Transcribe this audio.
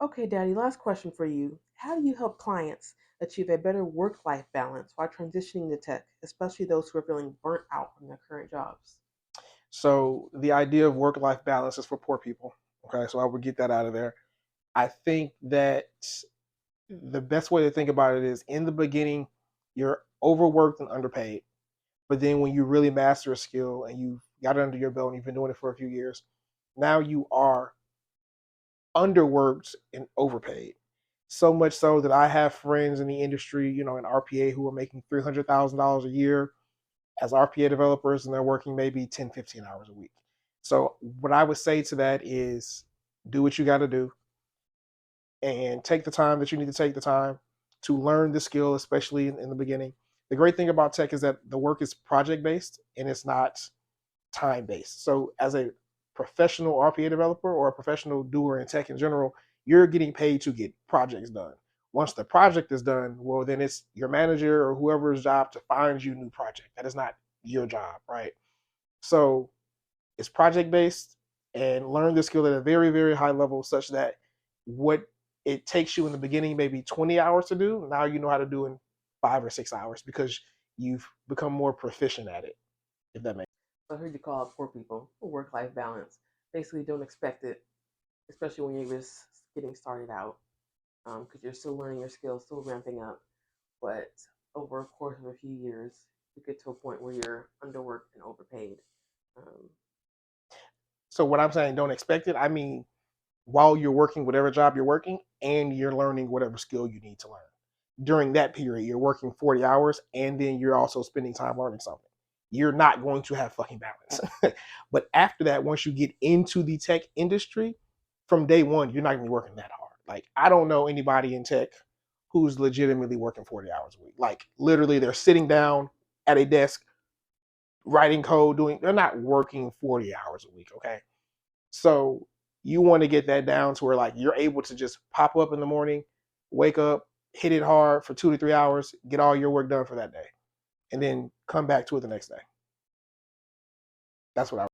Okay, Daddy, last question for you. How do you help clients achieve a better work life balance while transitioning to tech, especially those who are feeling burnt out from their current jobs? So the idea of work-life balance is for poor people. Okay, so I would get that out of there. I think that the best way to think about it is in the beginning, you're overworked and underpaid. But then when you really master a skill and you've got it under your belt and you've been doing it for a few years, now you are underworked and overpaid. So much so that I have friends in the industry, in RPA who are making $300,000 a year as RPA developers and they're working maybe 10, 15 hours a week. So what I would say to that is do what you got to do and take the time that you need to take the time to learn the skill, especially in the beginning. The great thing about tech is that the work is project based and it's not time based. So as a professional RPA developer or a professional doer in tech in general, you're getting paid to get projects done. Once the project is done, well, then it's your manager or whoever's job to find you a new project. That is not your job, right? So it's project based and learn the skill at a very, very high level such that what it takes you in the beginning, maybe 20 hours to do, now you know how to do in 5 or 6 hours because you've become more proficient at it, if that makes I heard you call out poor people work life balance. Basically, don't expect it, especially when you're just getting started out, because you're still learning your skills, still ramping up. But over a course of a few years, you get to a point where you're underworked and overpaid. Um, So what I'm saying, don't expect it. I mean, while you're working whatever job you're working and you're learning whatever skill you need to learn. During that period, you're working 40 hours and then you're also spending time learning something. You're not going to have fucking balance. But after that, once you get into the tech industry, from day one, you're not going to be working that hard. Like, I don't know anybody in tech who's legitimately working 40 hours a week. Like, literally, they're sitting down at a desk, writing code, they're not working 40 hours a week, okay? So you want to get that down to where like you're able to just pop up in the morning, wake up, hit it hard for 2 to 3 hours, get all your work done for that day, and then come back to it the next day. That's what I